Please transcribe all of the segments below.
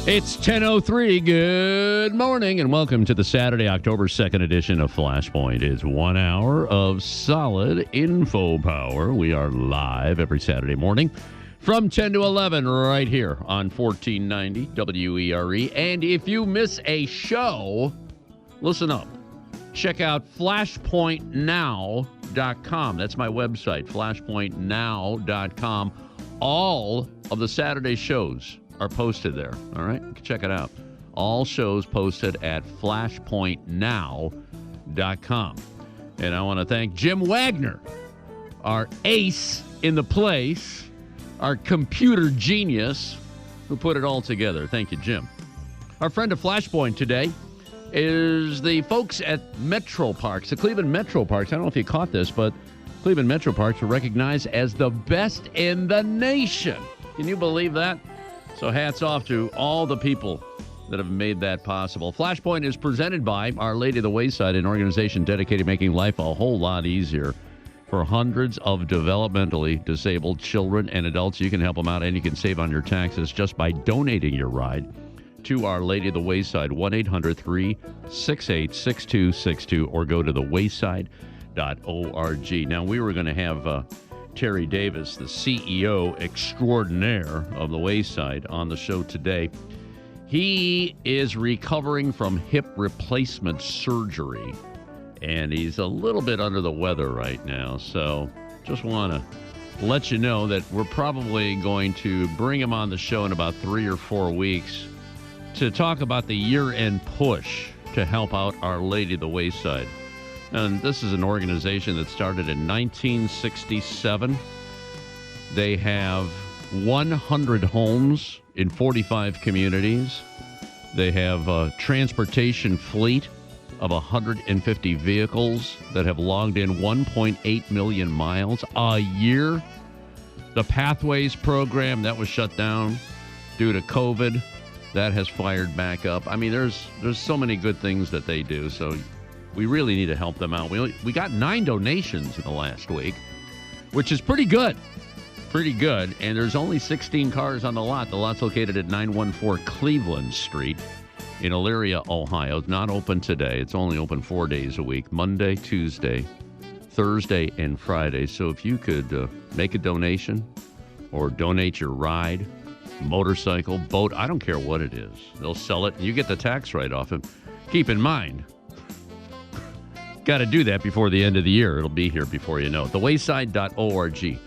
It's 10:03. Good morning and welcome to the Saturday, October 2nd edition of Flashpoint. It's 1 hour of solid info power. We are live every Saturday morning from 10 to 11 right here on 1490 WERE. And if you miss a show, listen up. Check out flashpointnow.com. That's my website, flashpointnow.com. All of the Saturday shows are posted there. All right? You can check it out. All shows posted at flashpointnow.com. And I want to thank Jim Wagner, our ace in the place, our computer genius who put it all together. Thank you, Jim. Our friend of Flashpoint today is the folks at Metro Parks, the Cleveland Metro Parks. I don't know if you caught this, but Cleveland Metro Parks are recognized as the best in the nation. Can you believe that? So hats off to all the people that have made that possible. Flashpoint is presented by Our Lady of the Wayside, an organization dedicated to making life a whole lot easier for hundreds of developmentally disabled children and adults. You can help them out, and you can save on your taxes just by donating your ride to Our Lady of the Wayside, 1-800-368-6262, or go to thewayside.org. Now, we were going to have Terry Davis, the CEO extraordinaire of the Wayside, on the show today. He is recovering from hip replacement surgery, and he's a little bit under the weather right now. So just want to let you know that we're probably going to bring him on the show in about 3 or 4 weeks to talk about the year-end push to help out Our Lady of the Wayside. And this is an organization that started in 1967. They have 100 homes in 45 communities. They have a transportation fleet of 150 vehicles that have logged in 1.8 million miles a year. The Pathways program that was shut down due to COVID, that has fired back up. I mean, there's so many good things that they do, so we really need to help them out. We got 9 donations in the last week, which is pretty good. Pretty good. And there's only 16 cars on the lot. The lot's located at 914 Cleveland Street in Elyria, Ohio. It's not open today. It's only open 4 days a week, Monday, Tuesday, Thursday, and Friday. So if you could make a donation or donate your ride, motorcycle, boat, I don't care what it is. They'll sell it, and you get the tax write-off. And keep in mind, got to do that before the end of the year. It'll be here before you know it. Thewayside.org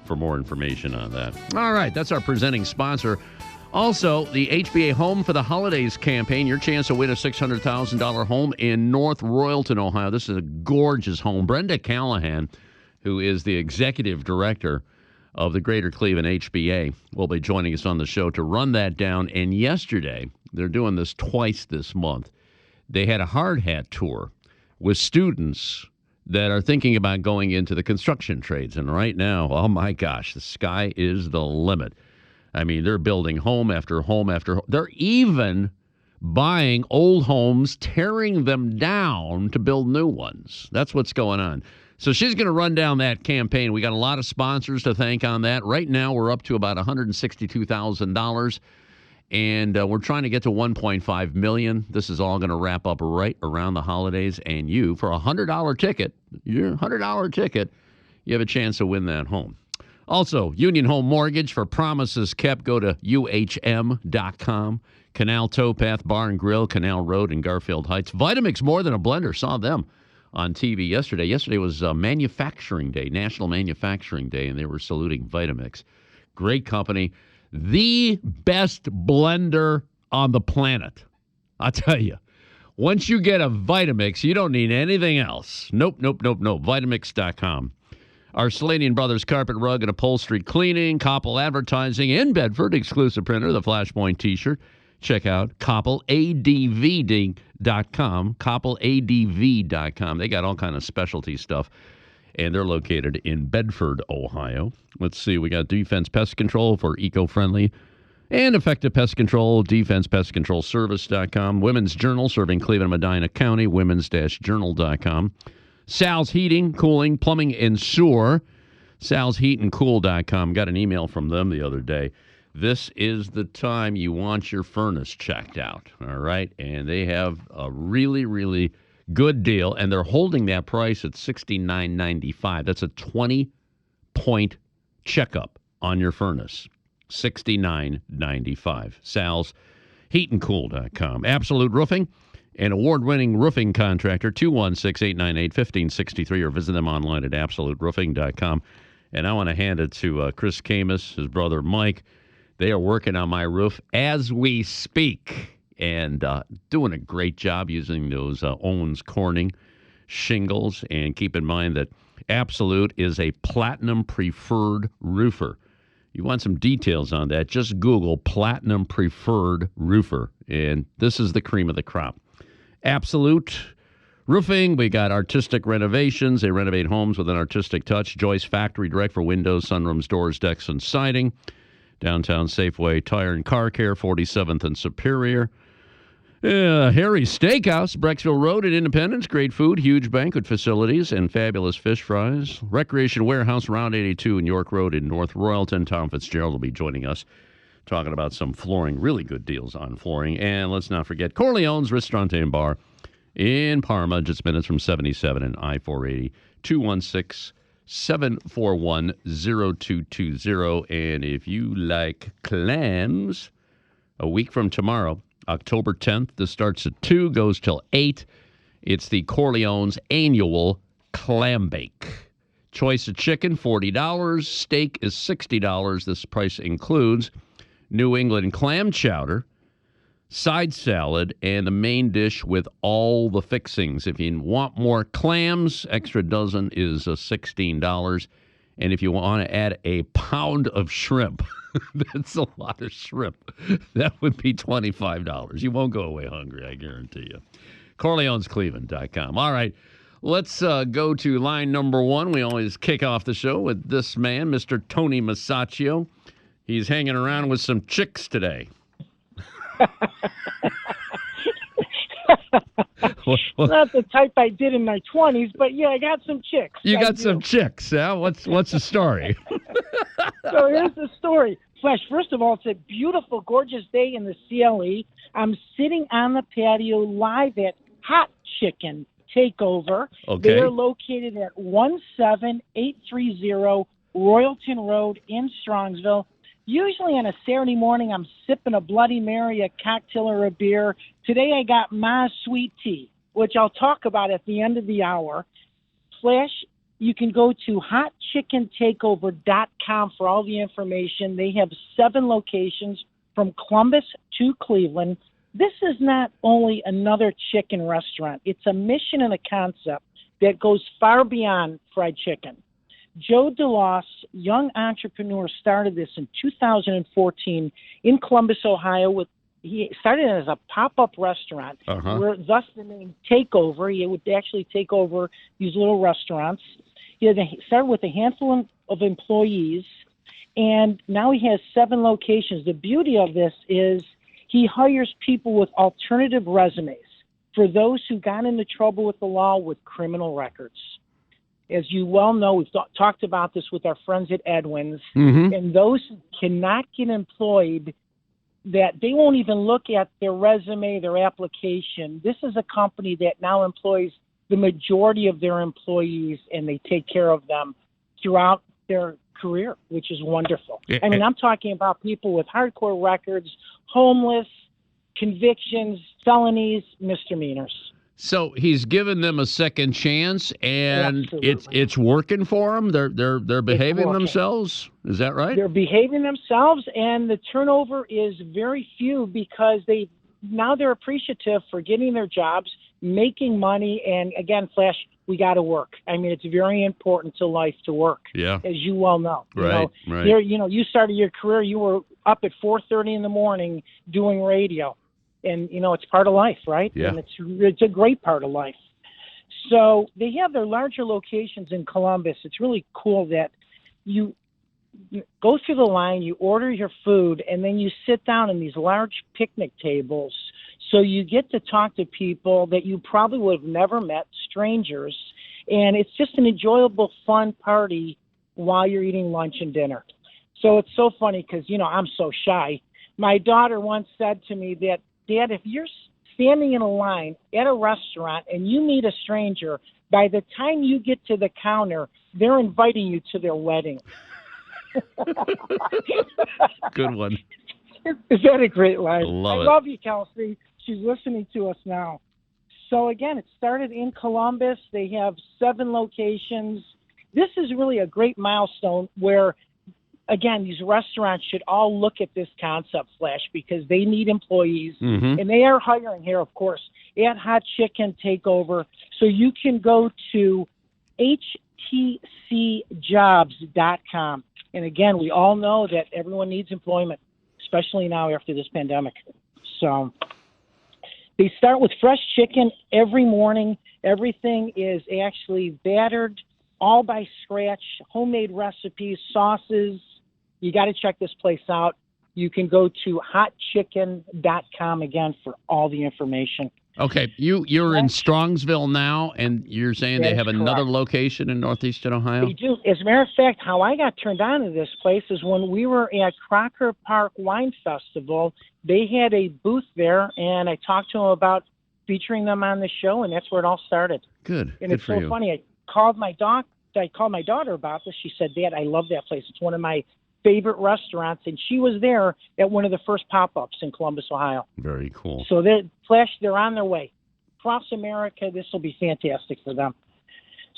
for more information on that. All right, that's our presenting sponsor. Also, the HBA Home for the Holidays campaign, your chance to win a $600,000 home in North Royalton, Ohio. This is a gorgeous home. Brenda Callahan, who is the executive director of the Greater Cleveland HBA, will be joining us on the show to run that down. And yesterday, they're doing this twice this month, they had a hard hat tour with students that are thinking about going into the construction trades. And right now, oh my gosh, the sky is the limit. I mean, they're building home after home after home. They're even buying old homes, tearing them down to build new ones. That's what's going on. So she's going to run down that campaign. We got a lot of sponsors to thank on that. Right now, we're up to about $162,000. And we're trying to get to $1.5 million. This is all going to wrap up right around the holidays. And you, for a $100 ticket, you have a chance to win that home. Also, Union Home Mortgage for promises kept. Go to UHM.com. Canal Towpath Bar and Grill, Canal Road in Garfield Heights. Vitamix More Than a Blender. Saw them on TV yesterday. Yesterday was Manufacturing Day, National Manufacturing Day, and they were saluting Vitamix. Great company. The best blender on the planet. I'll tell you. Once you get a Vitamix, you don't need anything else. Nope. Vitamix.com. Our Slanian Brothers Carpet Rug and Upholstery Cleaning, Koppel Advertising in Bedford, exclusive printer, the Flashpoint T-shirt. Check out KoppelADV.com, KoppelADV.com. They got all kind of specialty stuff, and they're located in Bedford, Ohio. Let's see, we got Defense Pest Control for eco-friendly and effective pest control, DefensePestControlService.com. Women's Journal, serving Cleveland and Medina County, women's-journal.com. Sal's Heating, Cooling, Plumbing, and Sewer, salsheatandcool.com. Got an email from them the other day. this is the time you want your furnace checked out, all right? And they have a really, really good deal, and they're holding that price at $69.95. That's a 20-point checkup on your furnace. $69.95. Sal's heatandcool.com. Absolute Roofing, an award-winning roofing contractor, 216-898-1563, or visit them online at absoluteroofing.com. And I want to hand it to Chris Camus, his brother Mike. They are working on my roof as we speak and doing a great job using those Owens Corning shingles. And keep in mind that Absolute is a platinum preferred roofer. You want some details on that, just Google platinum preferred roofer. And this is the cream of the crop. Absolute Roofing, we got artistic renovations. They renovate homes with an artistic touch. Joyce Factory Direct for windows, sunrooms, doors, decks, and siding. Downtown Safeway Tire and Car Care, 47th and Superior. Harry's Steakhouse, Brecksville Road at Independence. Great food, huge banquet facilities, and fabulous fish fries. Recreation Warehouse, Route 82 and York Road in North Royalton. Tom Fitzgerald will be joining us, talking about some flooring, really good deals on flooring. And let's not forget Corleone's Ristorante and Bar in Parma, just minutes from 77 and I-480, 216-741-0220. And if you like clams, a week from tomorrow, October 10th, this starts at 2, goes till 8. It's the Corleone's annual clam bake. Choice of chicken, $40. Steak is $60. This price includes New England clam chowder, side salad, and the main dish with all the fixings. If you want more clams, extra dozen is $16. And if you want to add a pound of shrimp, that's a lot of shrimp, that would be $25. You won't go away hungry, I guarantee you. CorleonesCleveland.com. All right, let's go to line number 1. We always kick off the show with this man, Mr. Tony Masaccio. He's hanging around with some chicks today. Not the type I did in my 20s, but yeah, I got some chicks. You got some chicks, huh? What's the story? So here's the story. Flash, first of all, it's a beautiful, gorgeous day in the CLE. I'm sitting on the patio live at Hot Chicken Takeover. Okay. They're located at 17830 Royalton Road in Strongsville. Usually on a Saturday morning, I'm sipping a Bloody Mary, a cocktail, or a beer. Today I got my sweet tea, which I'll talk about at the end of the hour. Flash, you can go to hotchickentakeover.com for all the information. They have 7 locations from Columbus to Cleveland. This is not only another chicken restaurant. It's a mission and a concept that goes far beyond fried chicken. Joe DeLoss, young entrepreneur, started this in 2014 in Columbus, Ohio. He started it as a pop-up restaurant, where thus the name Takeover. He would actually take over these little restaurants. He started with a handful of employees, and now he has 7 locations. The beauty of this is he hires people with alternative resumes for those who got into trouble with the law with criminal records. As you well know, we've talked about this with our friends at Edwin's, and those who cannot get employed, that they won't even look at their resume, their application. This is a company that now employs the majority of their employees, and they take care of them throughout their career, which is wonderful. I mean, I'm talking about people with hardcore records, homeless, convictions, felonies, misdemeanors. So he's given them a second chance, and Absolutely. it's working for them. They're behaving themselves. Is that right? They're behaving themselves, and the turnover is very few because they're appreciative for getting their jobs, making money, and again, Flash, we got to work. I mean, it's very important to life to work. Yeah, as you well know. Right. You started your career. You were up at 4:30 in the morning doing radio. And, it's part of life, right? Yeah. And it's a great part of life. So they have their larger locations in Columbus. It's really cool that you go through the line, you order your food, and then you sit down in these large picnic tables. So you get to talk to people that you probably would have never met, strangers. And it's just an enjoyable, fun party while you're eating lunch and dinner. So it's so funny because, I'm so shy. My daughter once said to me that, Dad, if you're standing in a line at a restaurant and you meet a stranger, by the time you get to the counter, they're inviting you to their wedding. Good one. Is that a great line? I love love you, Kelsey. She's listening to us now. So, again, it started in Columbus. They have 7 locations. This is really a great milestone where, again, these restaurants should all look at this concept, Flash, because they need employees. Mm-hmm. And they are hiring here, of course, at Hot Chicken Takeover. So you can go to htcjobs.com. And, again, we all know that everyone needs employment, especially now after this pandemic. So they start with fresh chicken every morning. Everything is actually battered, all by scratch, homemade recipes, sauces. You got to check this place out. You can go to hotchicken.com again for all the information. Okay, you're in Strongsville now, and you're saying they have another location in northeastern Ohio? They do. As a matter of fact, how I got turned on to this place is when we were at Crocker Park Wine Festival. They had a booth there, and I talked to them about featuring them on the show, and that's where it all started. Good. And Good it's for so you. funny. I called my daughter about this. She said, Dad, I love that place. It's one of my favorite restaurants, and she was there at one of the first pop-ups in Columbus, Ohio. Very cool. So they're on their way. Across America, this will be fantastic for them.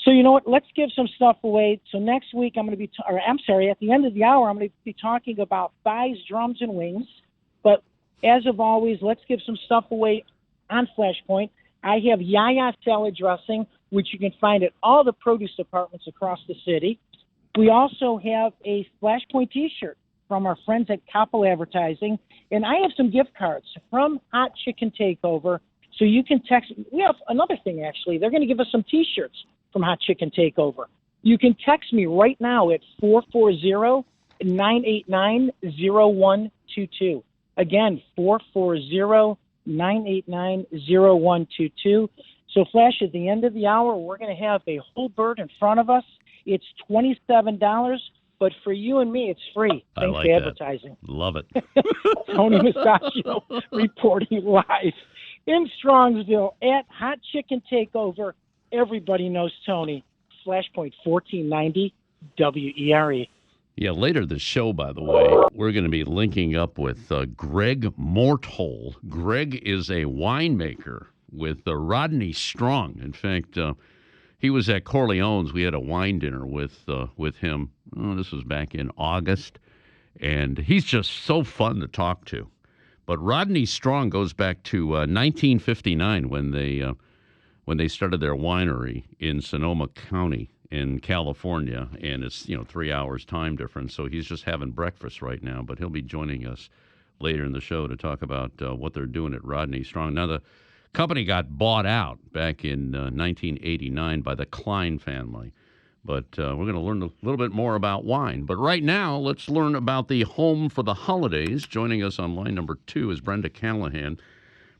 So you know what? Let's give some stuff away. So next week, at the end of the hour, I'm going to be talking about thighs, drums, and wings. But as of always, let's give some stuff away on Flashpoint. I have Yaya salad dressing, which you can find at all the produce departments across the city. We also have a Flashpoint T-shirt from our friends at Koppel Advertising. And I have some gift cards from Hot Chicken Takeover. So you can text. We have another thing, actually. They're going to give us some T-shirts from Hot Chicken Takeover. You can text me right now at 440-989-0122. Again, 440-989-0122. So, Flash, at the end of the hour, we're going to have a whole bird in front of us. It's $27, but for you and me, it's free. Thanks to advertising. Love it. Tony Masaccio reporting live in Strongsville at Hot Chicken Takeover. Everybody knows Tony. Flashpoint 1490 WERE. Yeah, later this show, by the way, we're going to be linking up with Greg Morthole. Greg is a winemaker with Rodney Strong. In fact, he was at Corleone's. We had a wine dinner with him. Oh, this was back in August, and he's just so fun to talk to. But Rodney Strong goes back to 1959 when they started their winery in Sonoma County in California, and it's 3 hours time difference. So he's just having breakfast right now, but he'll be joining us later in the show to talk about what they're doing at Rodney Strong. Now the company got bought out back in 1989 by the Klein family, but we're going to learn a little bit more about wine. But right now, let's learn about the Home for the Holidays. Joining us on line number 2 is Brenda Callahan.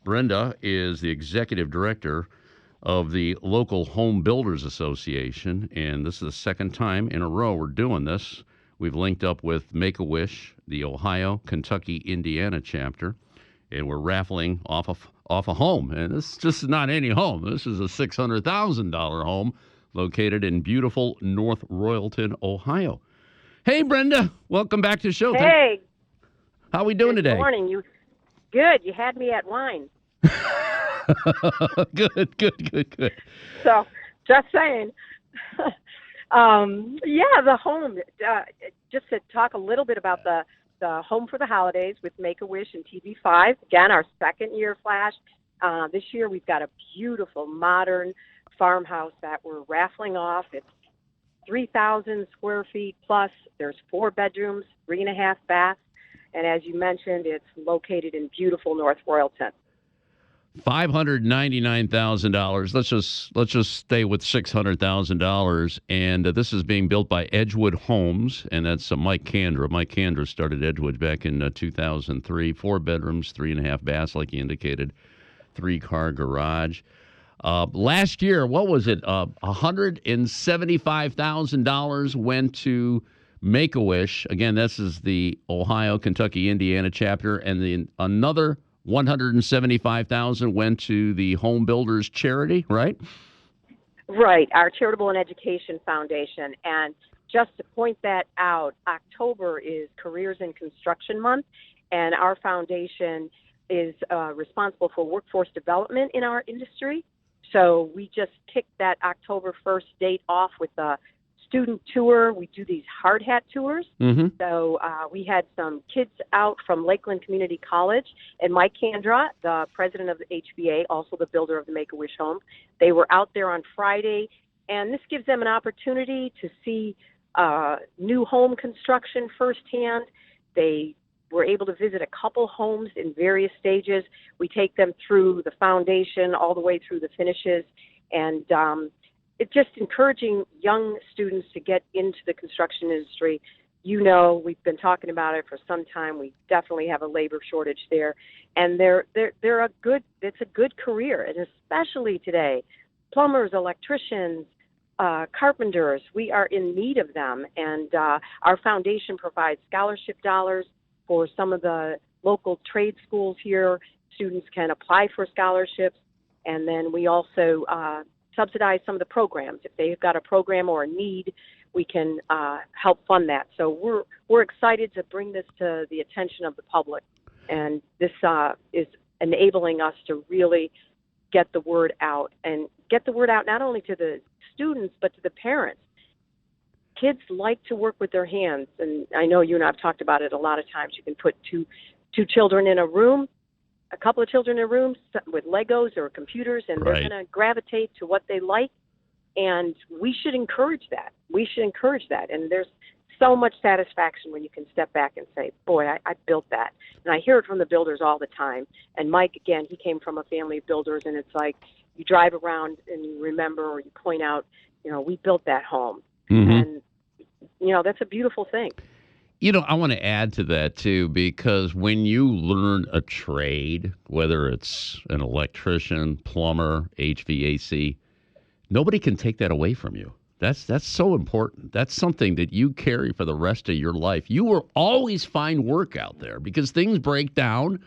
Brenda is the executive director of the local Home Builders Association, and this is the second time in a row we're doing this. We've linked up with Make-A-Wish, the Ohio, Kentucky, Indiana chapter, and we're raffling off a home. And this is just not any home. This is a $600,000 home located in beautiful North Royalton, Ohio. Hey, Brenda. Welcome back to the show. Hey. How are we doing today? Good morning. Good. You had me at wine. Good. So, just saying. The home. Just to talk a little bit about the Home for the Holidays with Make-A-Wish and TV5. Again, our second year, Flash. This year we've got a beautiful modern farmhouse that we're raffling off. It's 3,000 square feet plus. There's 4 bedrooms, 3.5 baths. And as you mentioned, it's located in beautiful North Royalton. $599,000. Let's just stay with $600,000. And this is being built by Edgewood Homes, and that's Mike Kandra. Mike Kandra started Edgewood back in 2003. 4 bedrooms, 3.5 baths, like you indicated, 3-car garage. Last year, what was it? $175,000 went to Make-A-Wish. Again, this is the Ohio, Kentucky, Indiana chapter, and another $175,000 went to the Home Builders Charity, right? Right, our Charitable and Education Foundation. And just to point that out, October is Careers in Construction Month, and our foundation is responsible for workforce development in our industry. So we just kicked that October 1st date off with a student tour. We do these hard hat tours. Mm-hmm. So we had some kids out from Lakeland Community College, and Mike Kandra, the president of the HBA, also the builder of the Make-A-Wish home. They were out there on Friday, and this gives them an opportunity to see new home construction firsthand. They were able to visit a couple homes in various stages. We take them through the foundation all the way through the finishes, and it's just encouraging young students to get into the construction industry. You know, we've been talking about it for some time. We definitely have a labor shortage there, and it's a good career, and especially today, plumbers, electricians, carpenters, we are in need of them, and our foundation provides scholarship dollars for some of the local trade schools here. Students can apply for scholarships, and then we also subsidize some of the programs. If they've got a program or a need, we can help fund that. So we're excited to bring this to the attention of the public, and this is enabling us to really get the word out, and get the word out not only to the students but to the parents. Kids like to work with their hands, and I know you and I have talked about it a lot of times. You can put two children in a room, a couple of children in a room with Legos or computers, and Right. they're going to gravitate to what they like, and we should encourage that. And there's so much satisfaction when you can step back and say, boy, I built that. And I hear it from the builders all the time. And Mike, again, he came from a family of builders, and it's like you drive around and you remember, or you point out, we built that home. Mm-hmm. And that's a beautiful thing. I want to add to that, too, because when you learn a trade, whether it's an electrician, plumber, HVAC, nobody can take that away from you. That's so important. That's something that you carry for the rest of your life. You will always find work out there because things break down.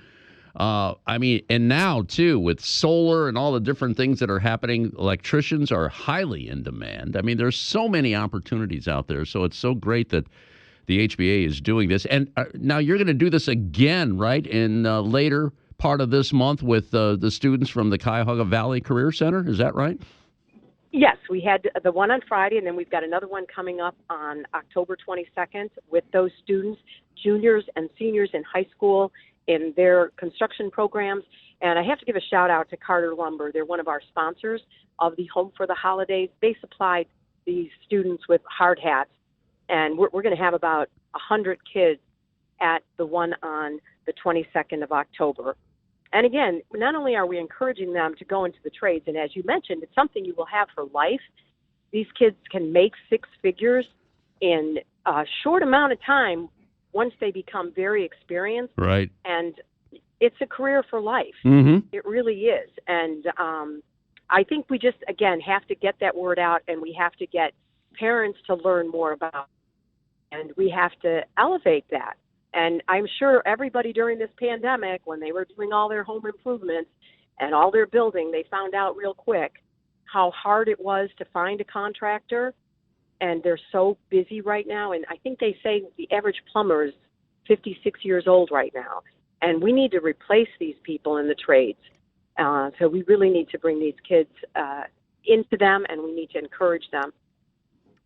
And now, too, with solar and all the different things that are happening, electricians are highly in demand. I mean, there's so many opportunities out there. So it's so great that the HBA is doing this. And now you're going to do this again, right, in later part of this month with the students from the Cuyahoga Valley Career Center. Is that right? Yes, we had the one on Friday, and then we've got another one coming up on October 22nd with those students, juniors and seniors in high school, in their construction programs. And I have to give a shout out to Carter Lumber. They're one of our sponsors of the Home for the Holidays. They supplied these students with hard hats, and we're going to have about 100 kids at the one on the 22nd of October. And again, not only are we encouraging them to go into the trades, and as you mentioned, it's something you will have for life. These kids can make six figures in a short amount of time once they become very experienced. Right. And it's a career for life. Mm-hmm. It really is. And I think we just, again, have to get that word out, and we have to get parents to learn more about it, and we have to elevate that. And I'm sure everybody during this pandemic, when they were doing all their home improvements and all their building, they found out real quick how hard it was to find a contractor. And they're so busy right now. And I think they say the average plumber is 56 years old right now. And we need to replace these people in the trades. So we really need to bring these kids into them, and we need to encourage them.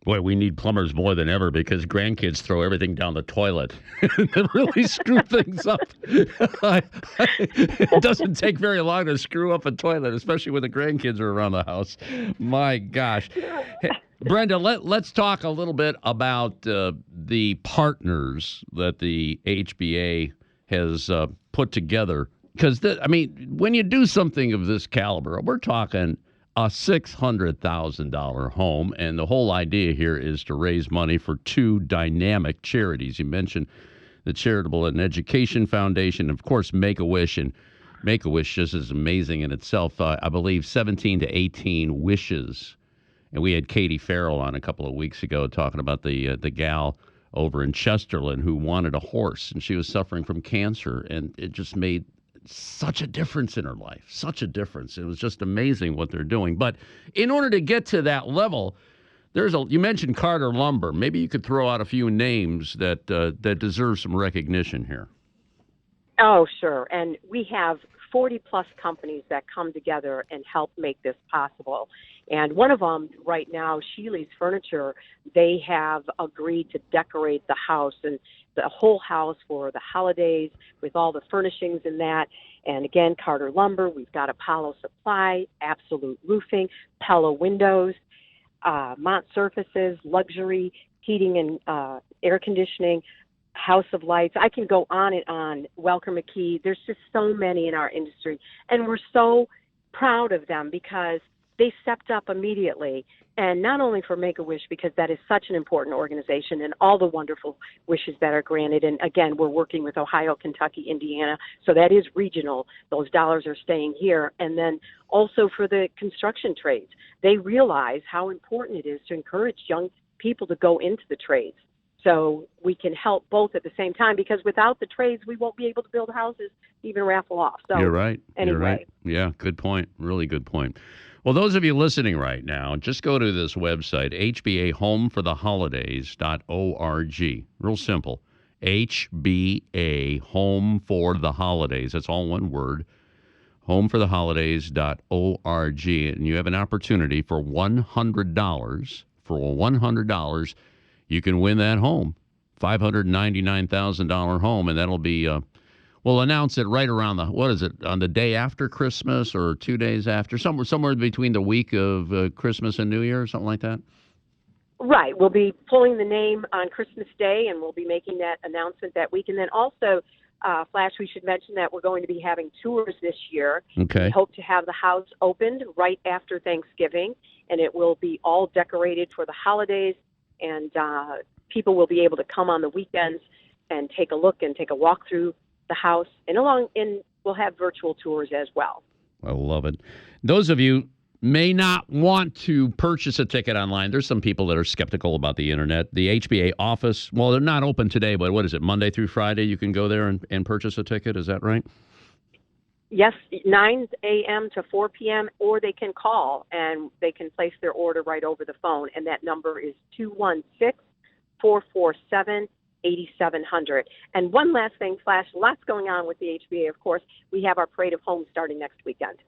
Boy, we need plumbers more than ever because grandkids throw everything down the toilet and really screw things up. It doesn't take very long to screw up a toilet, especially when the grandkids are around the house. My gosh. Hey, Brenda, let's talk a little bit about the partners that the HBA has put together. Because, when you do something of this caliber, we're talking a $600,000 home, and the whole idea here is to raise money for two dynamic charities. You mentioned the Charitable and Education Foundation, of course, Make-A-Wish, and Make-A-Wish just is amazing in itself. I believe 17 to 18 wishes, and we had Katie Farrell on a couple of weeks ago talking about the gal over in Chesterland who wanted a horse, and she was suffering from cancer, and it just made such a difference in her life, such a difference. It was just amazing what they're doing. But in order to get to that level, you mentioned Carter Lumber. Maybe you could throw out a few names that deserve some recognition here. Oh, sure. And we have 40-plus companies that come together and help make this possible. And one of them right now, Sheely's Furniture, they have agreed to decorate the house and the whole house for the holidays with all the furnishings in that. And again, Carter Lumber, we've got Apollo Supply, Absolute Roofing, Pella Windows, Mont Surfaces, Luxury, Heating and Air Conditioning, House of Lights. I can go on and on. Welker McKee. There's just so many in our industry. And we're so proud of them because they stepped up immediately. And not only for Make-A-Wish, because that is such an important organization and all the wonderful wishes that are granted. And again, we're working with Ohio, Kentucky, Indiana. So that is regional. Those dollars are staying here. And then also for the construction trades. They realize how important it is to encourage young people to go into the trades. So we can help both at the same time, because without the trades, we won't be able to build houses, even raffle off. So You're right. Anyway. You're right. Yeah, good point. Really good point. Well, those of you listening right now, just go to this website, hbahomefortheholidays.org. Real simple. HBA, Home for the Holidays. That's all one word. Homefortheholidays.org. And you have an opportunity for $100. For $100, you can win that home, $599,000 home, and that'll be, we'll announce it right around on the day after Christmas or 2 days after, somewhere between the week of Christmas and New Year, or something like that? Right. We'll be pulling the name on Christmas Day, and we'll be making that announcement that week. And then also, Flash, we should mention that we're going to be having tours this year. Okay. We hope to have the house opened right after Thanksgiving, and it will be all decorated for the holidays. And people will be able to come on the weekends and take a look and take a walk through the house. And we'll have virtual tours as well. I love it. Those of you may not want to purchase a ticket online. There's some people that are skeptical about the internet. The HBA office, well, they're not open today, but what is it, Monday through Friday? You can go there and purchase a ticket. Is that right? Yes, 9 a.m. to 4 p.m., or they can call and they can place their order right over the phone, and that number is 216-447-8700. And one last thing, Flash, lots going on with the HBA, of course. We have our Parade of Homes starting next weekend.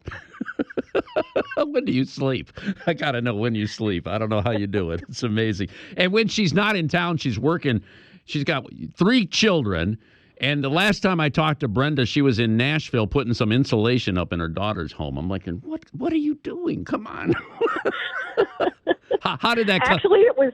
When do you sleep? I got to know when you sleep. I don't know how you do it. It's amazing. And when she's not in town, she's working. She's got 3 children. And the last time I talked to Brenda, she was in Nashville putting some insulation up in her daughter's home. I'm like, what are you doing? Come on. How did that come? Actually, it was.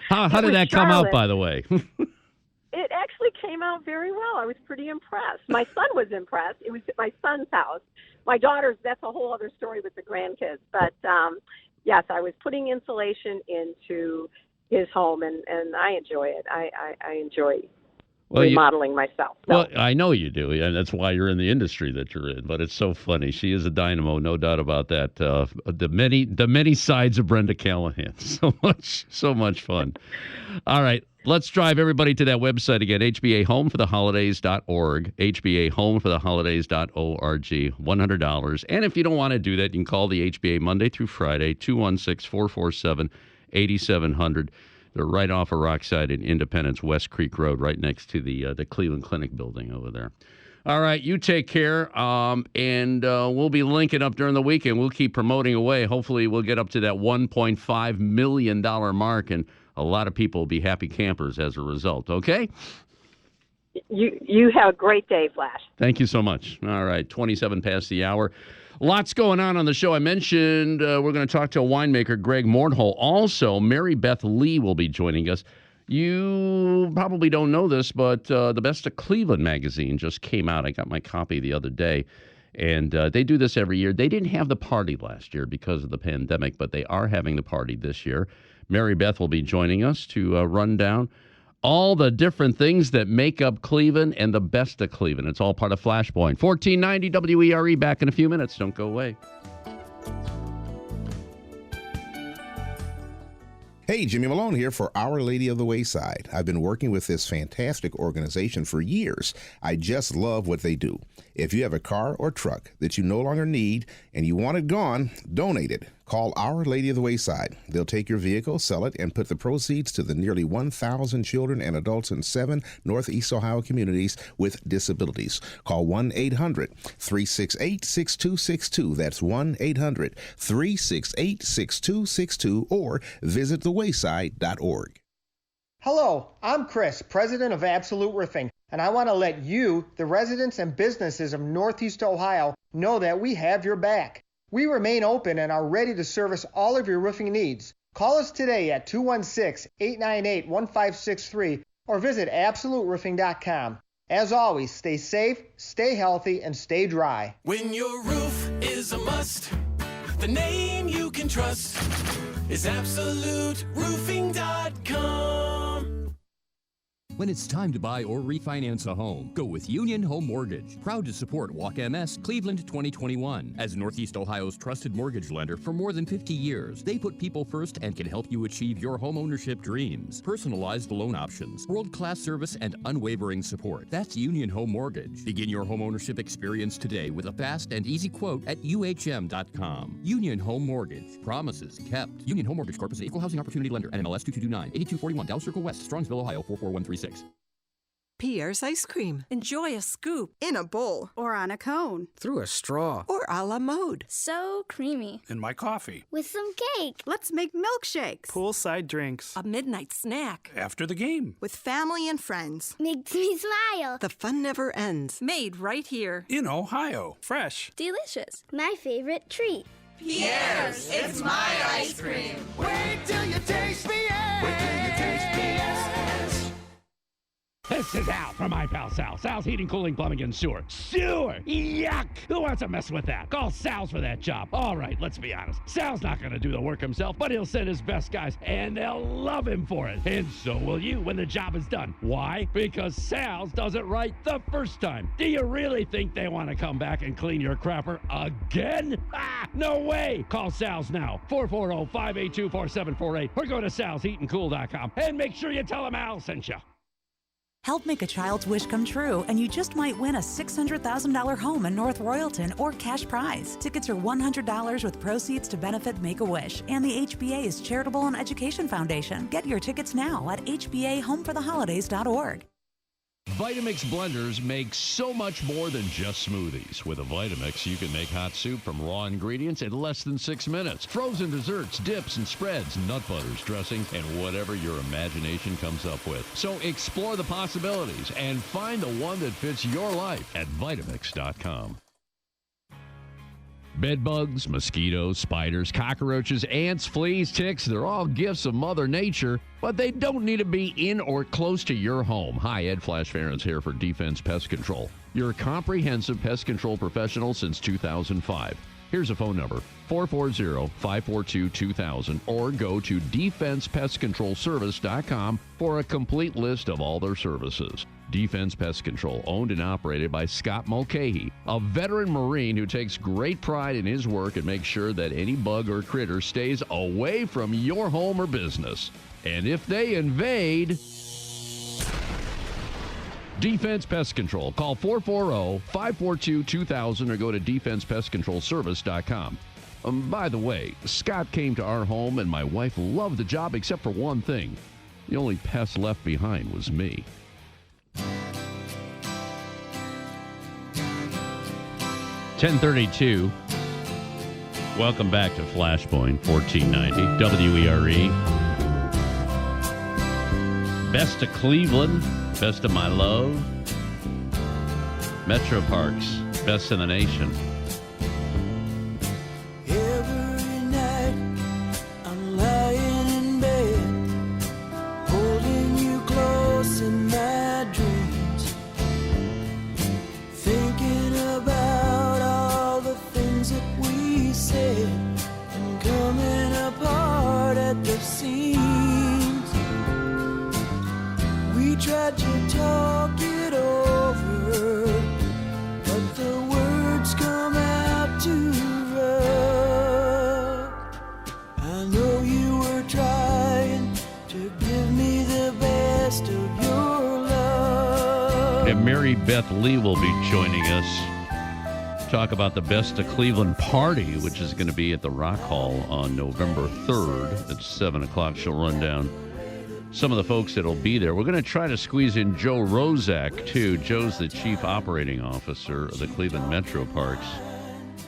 How did that come out, by the way? It actually came out very well. I was pretty impressed. My son was impressed. It was at my son's house. My daughter's, that's a whole other story with the grandkids. But, yes, I was putting insulation into his home, and I enjoy it. I enjoy remodeling myself. So. Well, I know you do, and that's why you're in the industry that you're in. But it's so funny. She is a dynamo, no doubt about that. The many sides of Brenda Callahan. So much fun. All right, let's drive everybody to that website again, hbahomefortheholidays.org, hbahomefortheholidays.org, $100. And if you don't want to do that, you can call the HBA Monday through Friday, 216-447-8700. They're right off of Rockside in Independence, West Creek Road, right next to the Cleveland Clinic building over there. All right, you take care, and we'll be linking up during the weekend. We'll keep promoting away. Hopefully we'll get up to that $1.5 million mark, and a lot of people will be happy campers as a result, okay? You have a great day, Flash. Thank you so much. All right, 27 past the hour. Lots going on the show. I mentioned we're going to talk to a winemaker, Greg Morthole. Also, Mary Beth Lee will be joining us. You probably don't know this, but the Best of Cleveland magazine just came out. I got my copy the other day, and they do this every year. They didn't have the party last year because of the pandemic, but they are having the party this year. Mary Beth will be joining us to run down all the different things that make up Cleveland and the best of Cleveland. It's all part of Flashpoint. 1490 WERE, back in a few minutes. Don't go away. Hey, Jimmy Malone here for Our Lady of the Wayside. I've been working with this fantastic organization for years. I just love what they do. If you have a car or truck that you no longer need and you want it gone, donate it. Call Our Lady of the Wayside. They'll take your vehicle, sell it, and put the proceeds to the nearly 1,000 children and adults in 7 Northeast Ohio communities with disabilities. Call 1-800-368-6262. That's 1-800-368-6262 or visit thewayside.org. Hello, I'm Chris, president of Absolute Roofing, and I want to let you, the residents and businesses of Northeast Ohio, know that we have your back. We remain open and are ready to service all of your roofing needs. Call us today at 216-898-1563 or visit absoluteroofing.com. As always, stay safe, stay healthy, and stay dry. When your roof is a must, the name you can trust is absoluteroofing.com. When it's time to buy or refinance a home, go with Union Home Mortgage. Proud to support Walk MS Cleveland 2021. As Northeast Ohio's trusted mortgage lender for more than 50 years, they put people first and can help you achieve your home ownership dreams. Personalized loan options, world-class service, and unwavering support. That's Union Home Mortgage. Begin your home ownership experience today with a fast and easy quote at UHM.com. Union Home Mortgage. Promises kept. Union Home Mortgage Corp. is an equal housing opportunity lender. NMLS 2229, 8241 Dow Circle West, Strongsville, Ohio 44136. Pierre's Ice Cream. Enjoy a scoop. In a bowl. Or on a cone. Through a straw. Or a la mode. So creamy. In my coffee. With some cake. Let's make milkshakes. Poolside drinks. A midnight snack. After the game. With family and friends. Makes me smile. The fun never ends. Made right here. In Ohio. Fresh. Delicious. My favorite treat. Pierre's, it's my ice cream. Wait till you taste Pierre's. Wait till you taste Pierre's. This is Al from my pal Sal. Sal's Heating, Cooling, Plumbing, and Sewer. Sewer! Yuck! Who wants to mess with that? Call Sal's for that job. All right, let's be honest. Sal's not going to do the work himself, but he'll send his best guys, and they'll love him for it. And so will you when the job is done. Why? Because Sal's does it right the first time. Do you really think they want to come back and clean your crapper again? Ah, no way! Call Sal's now. 440-582-4748 or go to salsheatandcool.com and make sure you tell them Al sent you. Help make a child's wish come true, and you just might win a $600,000 home in North Royalton or cash prize. Tickets are $100 with proceeds to benefit Make-A-Wish and the HBA's Charitable and Education Foundation. Get your tickets now at hbahomefortheholidays.org. Vitamix blenders make so much more than just smoothies. With a Vitamix, you can make hot soup from raw ingredients in less than 6 minutes. Frozen desserts, dips and spreads, nut butters, dressings, and whatever your imagination comes up with. So explore the possibilities and find the one that fits your life at Vitamix.com. Bed bugs, mosquitoes, spiders, cockroaches, ants, fleas, ticks, they're all gifts of Mother Nature, but they don't need to be in or close to your home. Hi, Ed Flash Ferentz here for Defense Pest Control, your comprehensive pest control professional since 2005. Here's a phone number, 440-542-2000, or go to defensepestcontrolservice.com for a complete list of all their services. Defense Pest Control, owned and operated by Scott Mulcahy, a veteran Marine who takes great pride in his work and makes sure that any bug or critter stays away from your home or business. And if they invade, Defense Pest Control. Call 440-542-2000 or go to defensepestcontrolservice.com. By the way, Scott came to our home and my wife loved the job except for one thing. The only pest left behind was me. (10:32). Welcome back to Flashpoint 1490 WERE. Best of Cleveland, best of my love. Metro Parks, best in the nation. Every night I'm lying in bed, holding you close in my dreams, thinking about all the things that we said and coming apart at the seams. We tried to talk it over, but the words come out too rough. I know you were trying Beth Lee will be joining us. Talk about the Best of Cleveland party, which is going to be at the Rock Hall on November 3rd at 7 o'clock. She'll run down some of the folks that'll be there. We're going to try to squeeze in Joe Roszak, too. Joe's the Chief Operating Officer of the Cleveland Metro Parks,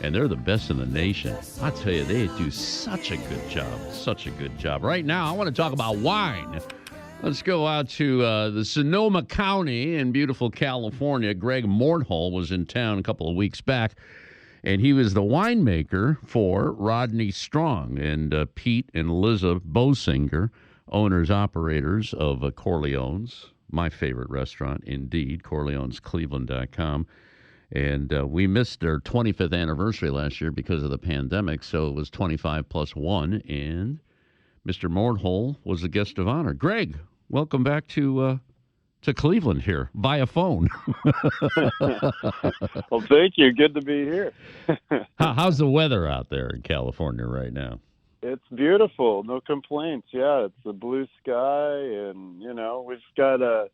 and they're the best in the nation. I tell you, they do such a good job. Right now, I want to talk about wine. Let's go out to the Sonoma County in beautiful California. Greg Morthole was in town a couple of weeks back, and he was the winemaker for Rodney Strong. And Pete and Liza Bosinger, owners-operators of Corleone's, my favorite restaurant, indeed, corleonescleveland.com. And we missed their 25th anniversary last year because of the pandemic, so it was 25 plus 1, and Mr. Morthole was the guest of honor. Greg, welcome back to Cleveland here via phone. Well, thank you. Good to be here. How's the weather out there in California right now? It's beautiful. No complaints. Yeah, it's a blue sky, and, we've got a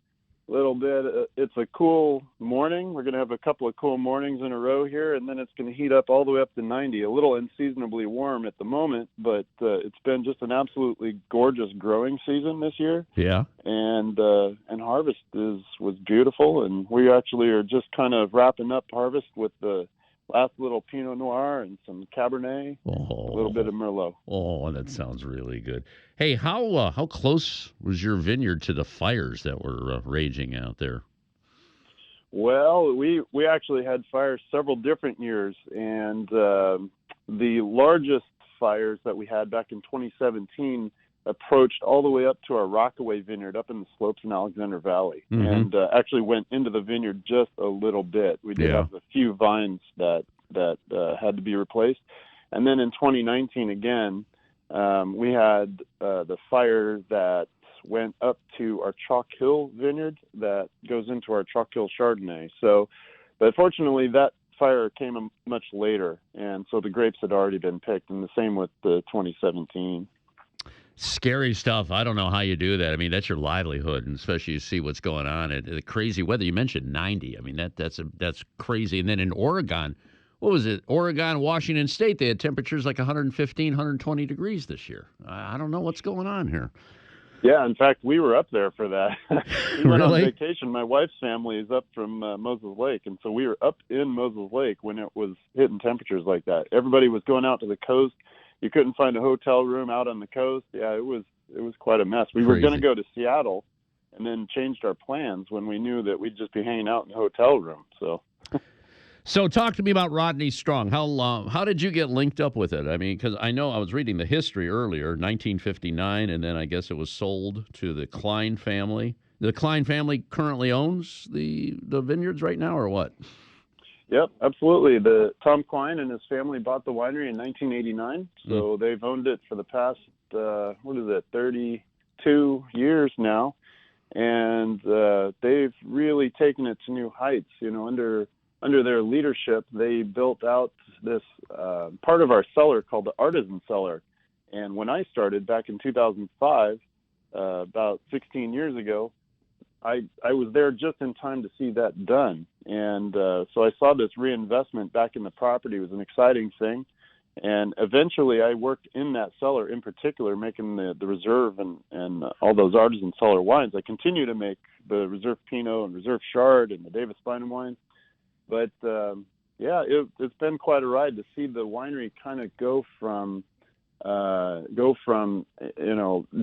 little bit. It's a cool morning. We're going to have a couple of cool mornings in a row here, and then it's going to heat up all the way up to 90. A little unseasonably warm at the moment, but it's been just an absolutely gorgeous growing season this year. Yeah. And harvest was beautiful, and we actually are just kind of wrapping up harvest with the last little Pinot Noir and some Cabernet, a little bit of Merlot. Oh, that sounds really good. Hey, how close was your vineyard to the fires that were raging out there? Well, we actually had fires several different years, and the largest fires that we had back in 2017 approached all the way up to our Rockaway vineyard up in the slopes in Alexander Valley, and actually went into the vineyard just a little bit. We did have a few vines that had to be replaced. And then in 2019 again, we had the fire that went up to our Chalk Hill vineyard that goes into our Chalk Hill Chardonnay. But fortunately that fire came much later, and so the grapes had already been picked, and the same with the 2017. Scary stuff. I don't know how you do that. I mean, that's your livelihood, and especially you see what's going on. The crazy weather. You mentioned 90. I mean, that's crazy. And then in Oregon, what was it? Oregon, Washington State, they had temperatures like 115, 120 degrees this year. I don't know what's going on here. Yeah, in fact, we were up there for that. We went on Really? vacation. My wife's family is up from Moses Lake, and so we were up in Moses Lake when it was hitting temperatures like that. Everybody was going out to the coast. You couldn't find a hotel room out on the coast. Yeah, it was quite a mess. We were going to go to Seattle and then changed our plans when we knew that we'd just be hanging out in the hotel room. So talk to me about Rodney Strong. How did you get linked up with it? I mean, because I know I was reading the history earlier, 1959, and then I guess it was sold to the Klein family. The Klein family currently owns the vineyards right now, or what? Yep, absolutely. The Tom Klein and his family bought the winery in 1989, so they've owned it for the past 32 years now, and they've really taken it to new heights. Under their leadership, they built out this part of our cellar called the Artisan Cellar, and when I started back in 2005, about 16 years ago, I was there just in time to see that done. And so I saw this reinvestment back in the property. It was an exciting thing. And eventually I worked in that cellar in particular, making the Reserve and all those Artisan Cellar wines. I continue to make the Reserve Pinot and Reserve Chard and the Davis Bynum wines. But, it's been quite a ride to see the winery kind of go from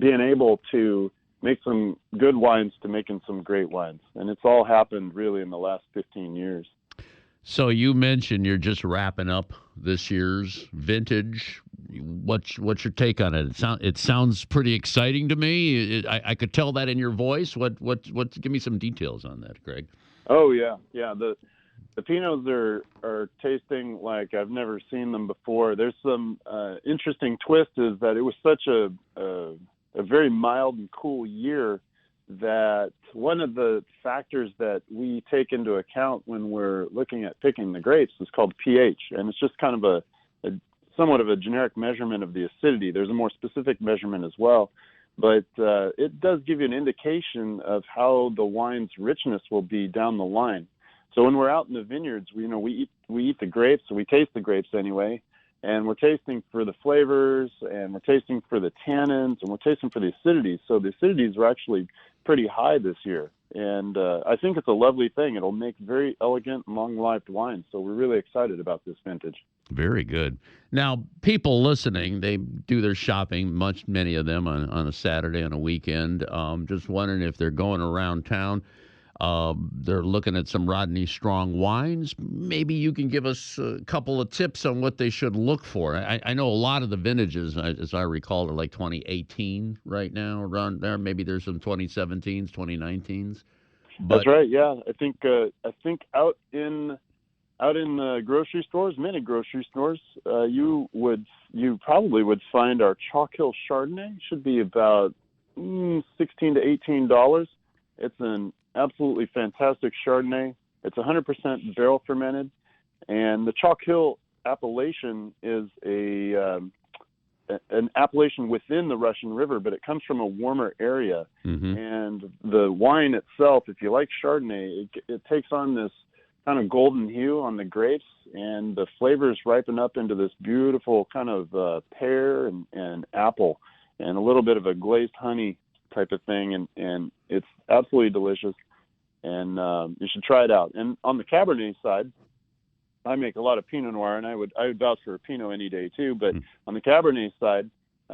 being able to make some good wines to making some great wines. And it's all happened really in the last 15 years. So you mentioned you're just wrapping up this year's vintage. What's your take on it? It sounds pretty exciting to me. I could tell that in your voice. What? Give me some details on that, Greg. Oh yeah. The Pinots are tasting like I've never seen them before. There's some interesting twist is that it was such a very mild and cool year that one of the factors that we take into account when we're looking at picking the grapes is called pH, and it's just kind of a somewhat of a generic measurement of the acidity. There's a more specific measurement as well, but it does give you an indication of how the wine's richness will be down the line. So when we're out in the vineyards, we eat the grapes, so we taste the grapes anyway, and we're tasting for the flavors, and we're tasting for the tannins, and we're tasting for the acidities. So the acidities are actually pretty high this year, and I think it's a lovely thing. It'll make very elegant, long-lived wine. So we're really excited about this vintage. Very good. Now, people listening, they do their shopping, many of them on a Saturday, on a weekend. Just wondering if they're going around town. They're looking at some Rodney Strong wines. Maybe you can give us a couple of tips on what they should look for. I know a lot of the vintages, as I recall, are like 2018 right now, around there. Maybe there's some 2017s, 2019s. That's right. Yeah, I think out in the grocery stores, many grocery stores, you probably would find our Chalk Hill Chardonnay. Should be about $16 to $18. It's an absolutely fantastic Chardonnay. It's 100% barrel fermented, and the Chalk Hill appellation is an appellation within the Russian River, but it comes from a warmer area. Mm-hmm. And the wine itself, if you like Chardonnay, it takes on this kind of golden hue on the grapes, and the flavors ripen up into this beautiful kind of pear and apple, and a little bit of a glazed honey type of thing, and it's absolutely delicious, and you should try it out. And on the Cabernet side, I make a lot of Pinot Noir, and I would vouch for a Pinot any day too. But on the Cabernet side,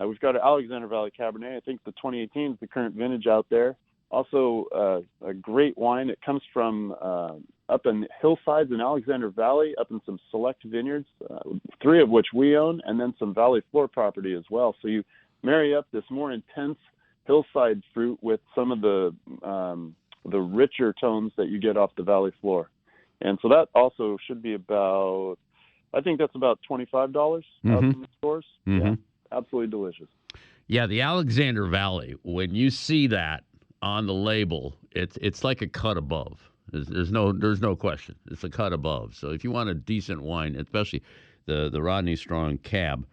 we've got an Alexander Valley Cabernet. I think the 2018 is the current vintage out there. Also, a great wine. It comes from up in hillsides in Alexander Valley, up in some select vineyards, 3 of which we own, and then some Valley Floor property as well. So you marry up this more intense hillside fruit with some of the richer tones that you get off the Valley Floor. And so that also should be about, I think that's about $25 out in the stores. Mm-hmm. Yeah, absolutely delicious. Yeah, the Alexander Valley, when you see that on the label, it's like a cut above. There's no question. It's a cut above. So if you want a decent wine, especially the Rodney Strong Cab,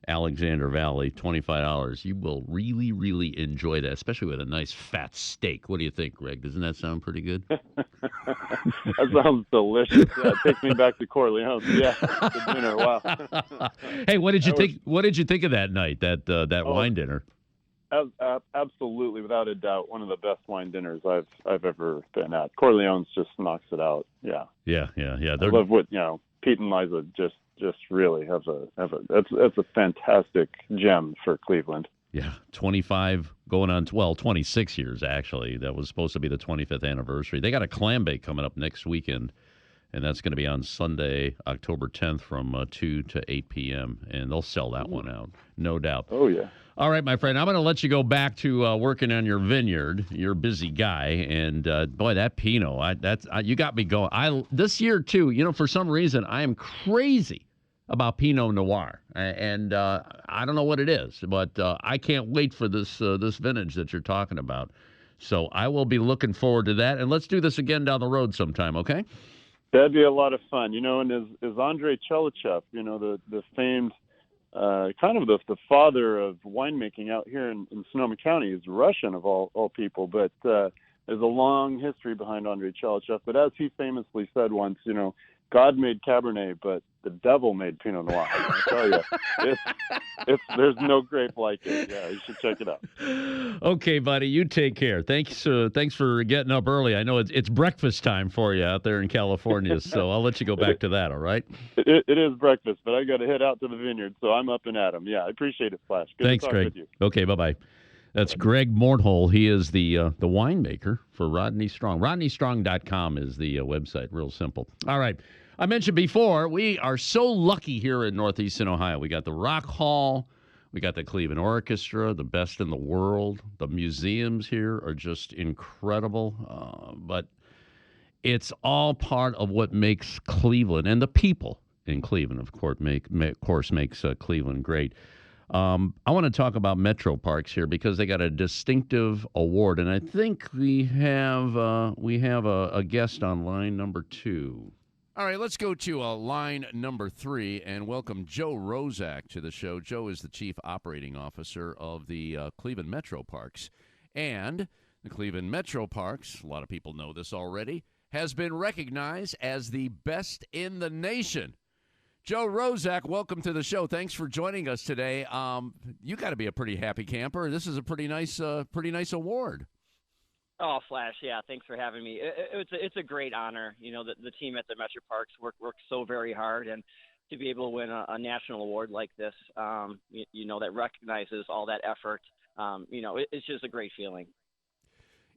Alexander Valley, $25, you will really, really enjoy that, especially with a nice fat steak. What do you think, Greg? Doesn't that sound pretty good? That sounds delicious. Yeah, it takes me back to Corleone's. Yeah, the dinner. Wow. Hey, what did you think? What did you think of that night? That wine dinner? Absolutely, without a doubt, one of the best wine dinners I've ever been at. Corleone's just knocks it out. Yeah. Yeah. I love what Pete and Liza just really have that's a fantastic gem for Cleveland. Yeah, 25 going on 26 years actually. That was supposed to be the 25th anniversary. They got a clam bake coming up next weekend, and that's going to be on Sunday, October 10th from 2 to 8 p.m. And they'll sell that one out, no doubt. Oh yeah. All right, my friend, I'm going to let you go back to working on your vineyard. You're a busy guy, and boy, that Pinot, you got me going. This year too, for some reason, I am crazy about Pinot Noir, and I don't know what it is, but I can't wait for this vintage that you're talking about. So I will be looking forward to that, and let's do this again down the road sometime, okay? That'd be a lot of fun, and as Andrei Chelychev, the famed kind of the father of winemaking out here in Sonoma County, is Russian of all people, but there's a long history behind Andrei Chelychev. But as he famously said once, God made Cabernet, but the devil made Pinot Noir. I tell you, there's no grape like it. Yeah, you should check it out. Okay, buddy, you take care. Thanks for getting up early. I know it's breakfast time for you out there in California, so I'll let you go back to that. All right? It is breakfast, but I got to head out to the vineyard, so I'm up and at 'em. Yeah, I appreciate it, Flash. Good Thanks, to talk Greg. with you. Okay, bye-bye. That's Greg Morthole. He is the winemaker for Rodney Strong. RodneyStrong.com is the website. Real simple. All right. I mentioned before, we are so lucky here in Northeastern Ohio. We got the Rock Hall. We got the Cleveland Orchestra, the best in the world. The museums here are just incredible. But it's all part of what makes Cleveland, and the people in Cleveland, of course, makes Cleveland great. I want to talk about Metro Parks here because they got a distinctive award, and I think we have a guest on line number 2. All right, let's go to line number 3 and welcome Joe Roszak to the show. Joe is the Chief Operating Officer of the Cleveland Metro Parks, and the Cleveland Metro Parks, a lot of people know this already, has been recognized as the best in the nation. Joe Roszak, welcome to the show. Thanks for joining us today. You got to be a pretty happy camper. This is a pretty nice award. Oh, Flash, yeah, thanks for having me. It's a great honor. You know, the team at the Metro Parks worked so very hard, and to be able to win a national award like this, that recognizes all that effort, it's just a great feeling.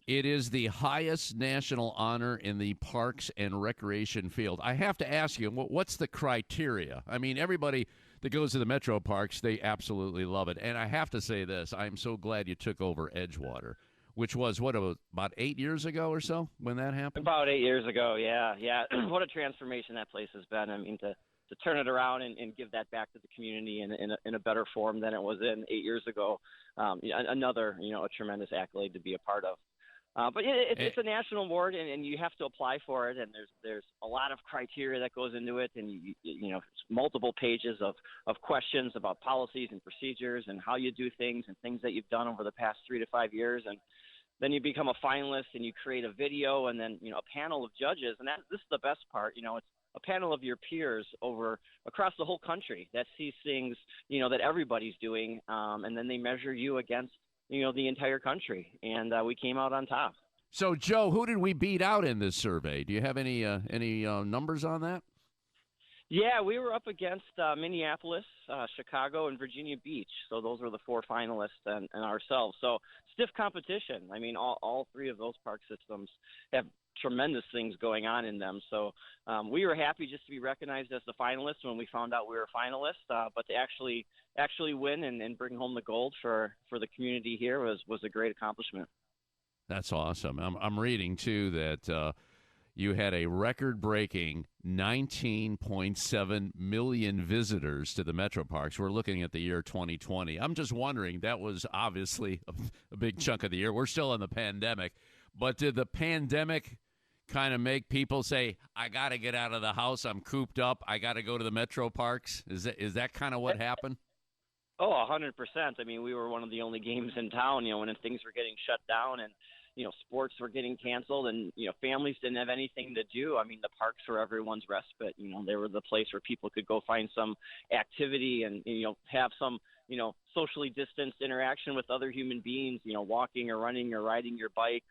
It is the highest national honor in the parks and recreation field. I have to ask you, what's the criteria? I mean, everybody that goes to the Metro Parks, they absolutely love it. And I have to say this, I'm so glad you took over Edgewater, which was, about 8 years ago or so when that happened? About 8 years ago, yeah. What a transformation that place has been. I mean, to turn it around and give that back to the community in a better form than it was in 8 years ago, another, a tremendous accolade to be a part of. But it's a national award, and you have to apply for it, and there's a lot of criteria that goes into it, and multiple pages of questions about policies and procedures and how you do things and things that you've done over the past 3 to 5 years, and then you become a finalist and you create a video, and then a panel of judges, and this is the best part. It's a panel of your peers across the whole country that sees things that everybody's doing, and then they measure you against the entire country, and we came out on top. So, Joe, who did we beat out in this survey? Do you have any numbers on that? Yeah, we were up against Minneapolis, Chicago, and Virginia Beach. So those were the 4 finalists and ourselves. So stiff competition. I mean, all 3 of those park systems have tremendous things going on in them. So we were happy just to be recognized as the finalists when we found out we were finalists. But to actually win and bring home the gold for the community here was a great accomplishment. That's awesome. I'm reading, too, that you had a record-breaking 19.7 million visitors to the Metro Parks. We're looking at the year 2020. I'm just wondering, that was obviously a big chunk of the year. We're still in the pandemic. But did the pandemic kind of make people say, I got to get out of the house, I'm cooped up, I got to go to the Metro Parks? Is that kind of what happened? Oh, 100%. I mean, we were one of the only games in town, when things were getting shut down and, sports were getting canceled and, families didn't have anything to do. I mean, the parks were everyone's respite. They were the place where people could go find some activity and, have some, socially distanced interaction with other human beings, walking or running or riding your bike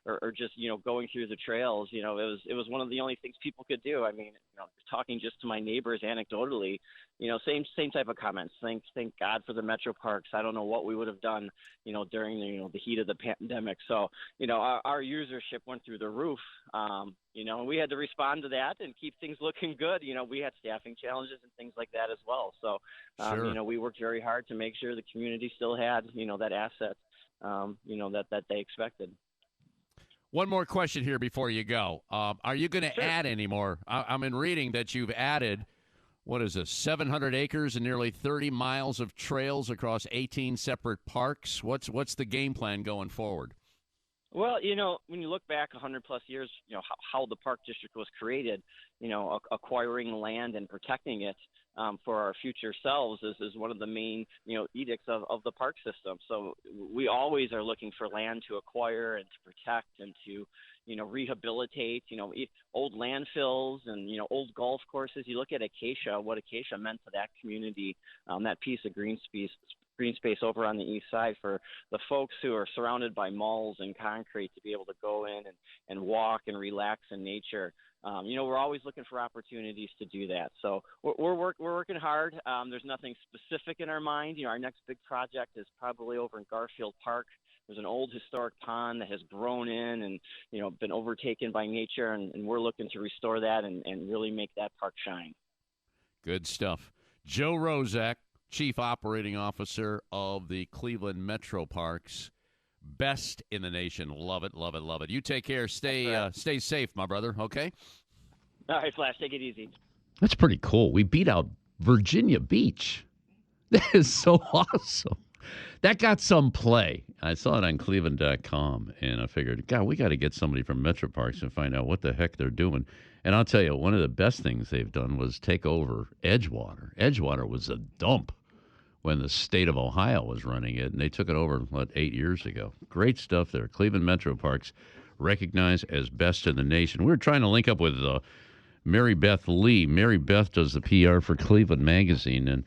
or just, going through the trails. It was one of the only things people could do. I mean, talking just to my neighbors anecdotally, same type of comments. Thank God for the Metro Parks. I don't know what we would have done, during the heat of the pandemic. So, our usership went through the roof. And we had to respond to that and keep things looking good. We had staffing challenges and things like that as well. So, sure. We worked very hard to make sure the community still had, that asset, that they expected. One more question here before you go. Are you going to Sure. add any more? I'm in reading that you've added, 700 acres and nearly 30 miles of trails across 18 separate parks. What's the game plan going forward? Well, when you look back 100 plus years, how the park district was created, acquiring land and protecting it for our future selves is one of the main, edicts of the park system. So we always are looking for land to acquire and to protect and to, rehabilitate, old landfills and, old golf courses. You look at Acacia, what Acacia meant to that community, that piece of green space over on the east side for the folks who are surrounded by malls and concrete to be able to go in and walk and relax in nature. We're always looking for opportunities to do that. So we're working hard. There's nothing specific in our mind. Our next big project is probably over in Garfield Park. There's an old historic pond that has grown in and, been overtaken by nature, and we're looking to restore that and really make that park shine. Good stuff. Joe Roszak, Chief Operating Officer of the Cleveland Metro Parks. Best in the nation. Love it, love it, love it. You take care. Stay safe, my brother, okay? All right, Flash, take it easy. That's pretty cool. We beat out Virginia Beach. That is so awesome. That got some play. I saw it on Cleveland.com, and I figured, God, we got to get somebody from Metro Parks and find out what the heck they're doing. And I'll tell you, one of the best things they've done was take over Edgewater. Edgewater was a dump when the state of Ohio was running it, and they took it over, 8 years ago. Great stuff there. Cleveland Metro Parks recognized as best in the nation. We were trying to link up with Mary Beth Lee. Mary Beth does the PR for Cleveland Magazine, and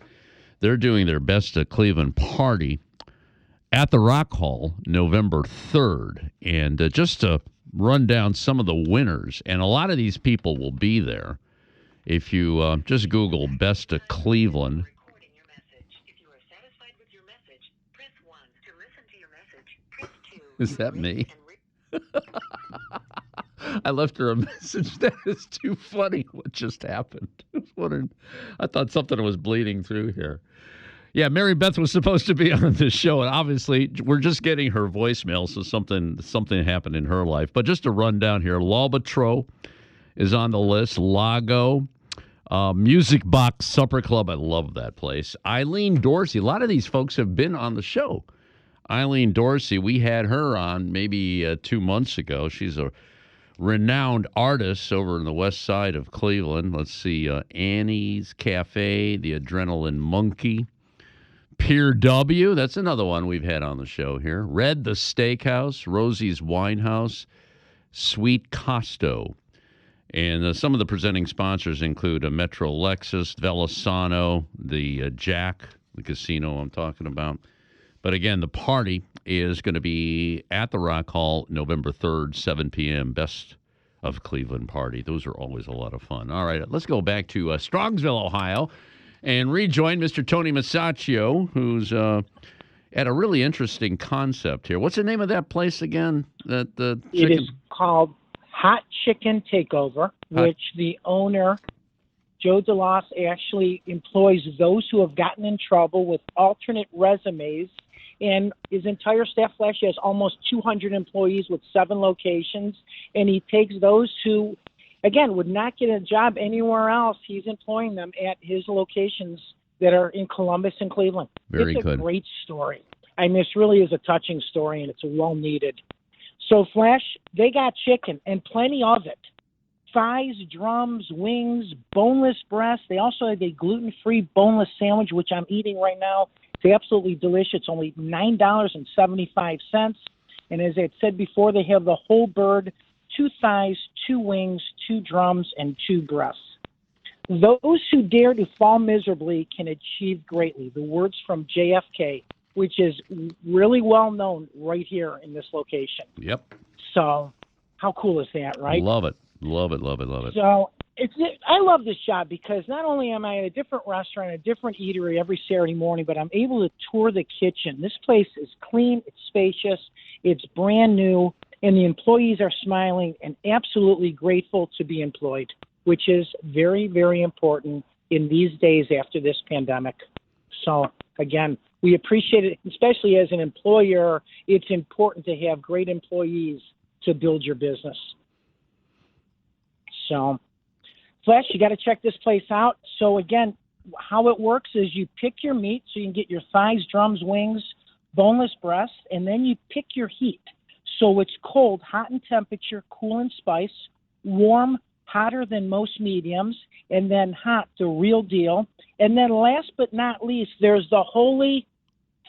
they're doing their Best of Cleveland party at the Rock Hall November 3rd. And just to run down some of the winners, and a lot of these people will be there. If you just Google Best of Cleveland. Is that me? I left her a message. That is too funny what just happened. I thought something was bleeding through here. Yeah, Mary Beth was supposed to be on this show, and obviously we're just getting her voicemail, so something happened in her life. But just to run down here, Labatro is on the list, Lago, Music Box Supper Club. I love that place. Eileen Dorsey. A lot of these folks have been on the show. Eileen Dorsey, we had her on maybe 2 months ago. She's a renowned artist over in the west side of Cleveland. Let's see, Annie's Cafe, the Adrenaline Monkey, Pier W, that's another one we've had on the show here. Red the Steakhouse, Rosie's Winehouse, Sweet Costo. And some of the presenting sponsors include a Metro Lexus, Velasano, the Jack, the casino I'm talking about. But again, the party is going to be at the Rock Hall November 3rd, 7 p.m., Best of Cleveland party. Those are always a lot of fun. All right, let's go back to Strongsville, Ohio, and rejoin Mr. Tony Masaccio, who's at a really interesting concept here. What's the name of that place again? It is called Hot Chicken Takeover, which the owner, Joe DeLoss, actually employs those who have gotten in trouble with alternate resumes. And his entire staff, Flash, has almost 200 employees with 7 locations. And he takes those who, again, would not get a job anywhere else. He's employing them at his locations that are in Columbus and Cleveland. Very it's a good. Great story. I mean, this really is a touching story, and it's well needed. So, Flash, they got chicken and plenty of it. Thighs, drums, wings, boneless breasts. They also have a gluten-free boneless sandwich, which I'm eating right now. It's absolutely delicious. It's only $9.75. And as I said before, they have the whole bird, 2 thighs, 2 wings, 2 drums, and 2 breasts. Those who dare to fall miserably can achieve greatly. The words from JFK, which is really well known right here in this location. Yep. So how cool is that, right? Love it. Love it, love it, love it. So I love this job because not only am I at a different restaurant, a different eatery every Saturday morning, but I'm able to tour the kitchen. This place is clean, it's spacious, it's brand new, and the employees are smiling and absolutely grateful to be employed, which is very, very important in these days after this pandemic. So, again, we appreciate it, especially as an employer. It's important to have great employees to build your business. So, Flash, you got to check this place out. So, again, how it works is you pick your meat, so you can get your thighs, drums, wings, boneless breasts, and then you pick your heat. So it's cold, hot in temperature, cool in spice, warm, hotter than most mediums, and then hot, the real deal. And then last but not least, there's the holy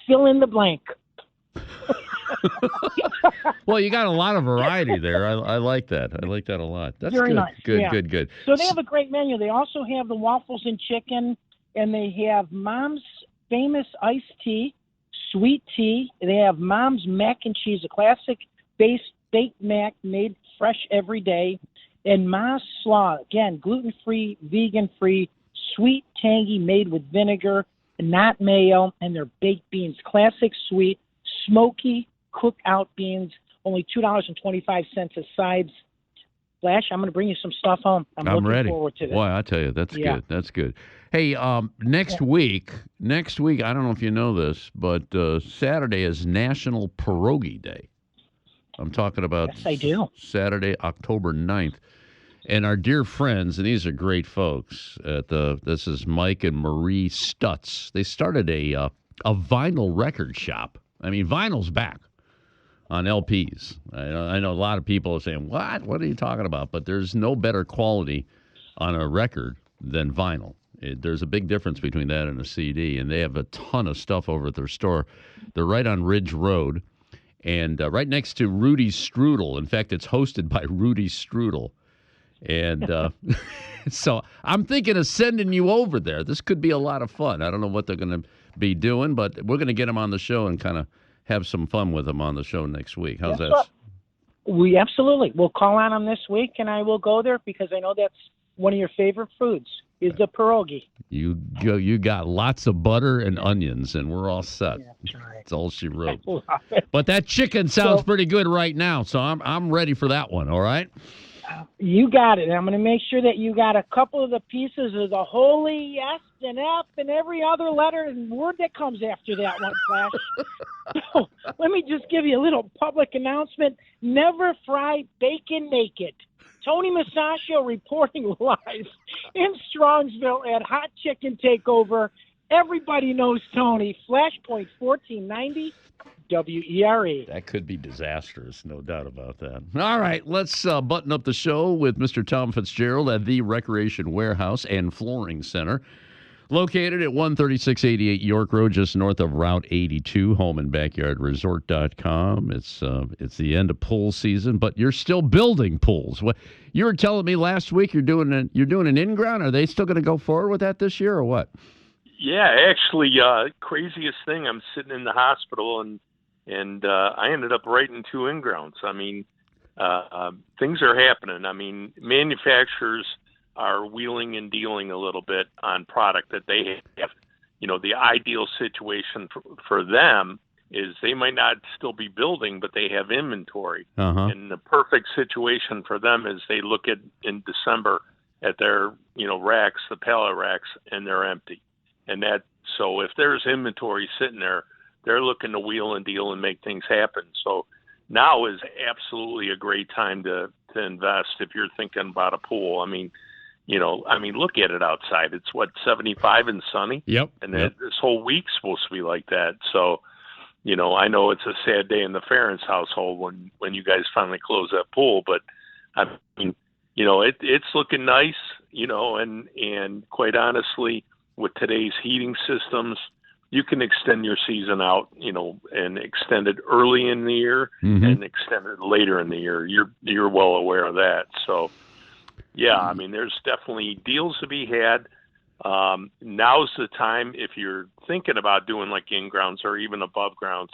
fill in the blank. Well, you got a lot of variety there. I like that. I like that a lot. That's very good. nice. Good, yeah. good. So they have a great menu. They also have the waffles and chicken, and they have Mom's famous iced tea, sweet tea. They have Mom's mac and cheese, a classic baked mac made fresh every day, and Ma's slaw, again, gluten-free, vegan-free, sweet, tangy, made with vinegar, not mayo, and their baked beans, classic sweet, smoky, cooked-out beans, only $2.25 as sides. Flash, I'm going to bring you some stuff home. I'm looking ready. forward to this. Boy, I tell you, that's good. That's good. Hey, next week, I don't know if you know this, but Saturday is National Pierogi Day. I'm talking about Yes, I do. Saturday, October 9th. And our dear friends, and these are great folks, this is Mike and Marie Stutz. They started a vinyl record shop. I mean, vinyl's back on LPs. I know a lot of people are saying, what are you talking about? But there's no better quality on a record than vinyl. There's a big difference between that and a CD, and they have a ton of stuff over at their store. They're right on Ridge Road, and right next to Rudy's Strudel. In fact, it's hosted by Rudy Strudel. And so I'm thinking of sending you over there. This could be a lot of fun. I don't know what they're going to be doing, but we're going to get them on the show and kind of have some fun with them on the show next week. How's that? We absolutely. We'll call on them this week, and I will go there because I know that's one of your favorite foods is the pierogi. You got lots of butter and onions, and we're all set. Yeah, that's right. That's all she wrote. But that chicken sounds pretty good right now, so I'm ready for that one, all right? You got it. I'm going to make sure that you got a couple of the pieces of the holy S and F and every other letter and word that comes after that one, Flash. So let me just give you a little public announcement. Never fry bacon naked. Tony Masaccio reporting live in Strongsville at Hot Chicken Takeover. Everybody knows Tony. Flashpoint 1490. WERE. That could be disastrous, no doubt about that. All right, let's button up the show with Mr. Tom Fitzgerald at the Recreation Warehouse and Flooring Center, located at 13688 York Road, just north of Route 82, homeandbackyardresort.com. It's the end of pool season, but you're still building pools. What you were telling me last week, you're doing an in-ground. Are they still going to go forward with that this year or what? Yeah, actually, craziest thing, I'm sitting in the hospital and I ended up writing 2 in-grounds. I mean, things are happening. I mean, manufacturers are wheeling and dealing a little bit on product that they have. You know, the ideal situation for them is they might not still be building, but they have inventory. And the perfect situation for them is they look at in December at their, racks, the pallet racks, and they're empty. So if there's inventory sitting there, they're looking to wheel and deal and make things happen. So now is absolutely a great time to invest if you're thinking about a pool. I mean, look at it outside. It's 75 and sunny. Yep. And this whole week's supposed to be like that. So, I know it's a sad day in the Ferentz household when you guys finally close that pool, but I mean, it's looking nice, and quite honestly, with today's heating systems, you can extend your season out, and extend it early in the year and extend it later in the year. You're well aware of that. So, yeah, I mean, there's definitely deals to be had. Now's the time if you're thinking about doing like in-grounds or even above grounds,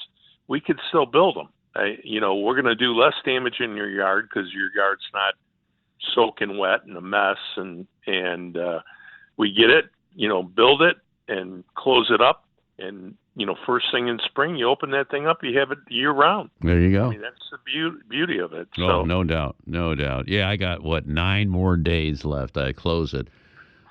we could still build them. We're going to do less damage in your yard because your yard's not soaking wet and a mess, and we get it, build it and close it up. And, first thing in spring, you open that thing up, you have it year round. There you go. I mean, that's the beauty of it. Oh, So, no doubt. No doubt. Yeah, I got, 9 more days left. I close it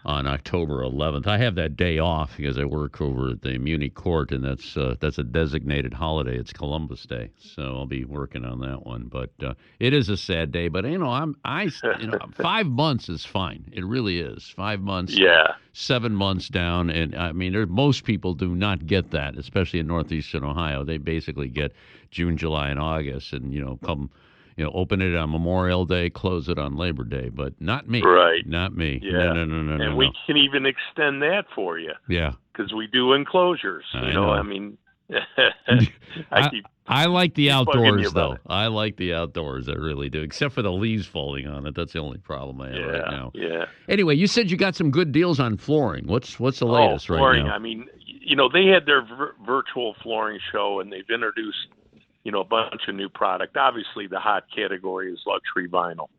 on October 11th. I have that day off because I work over at the Muni Court, and that's a designated holiday. It's Columbus Day, so I'll be working on that one. But it is a sad day. But 5 months is fine. It really is 5 months. Yeah. 7 months down, and I mean, most people do not get that, especially in northeastern Ohio. They basically get June, July, and August, and open it on Memorial Day, close it on Labor Day, but not me. Right. Not me. Yeah. No. And we can even extend that for you. Yeah. Because we do enclosures. I know. I mean, I like the bugging you outdoors, about though. it. I like the outdoors. I really do, except for the leaves falling on it. That's the only problem I have right now. Yeah. Anyway, you said you got some good deals on flooring. What's the latest flooring, right now? I mean, they had their virtual flooring show, and they've introduced a bunch of new product. Obviously, the hot category is luxury vinyl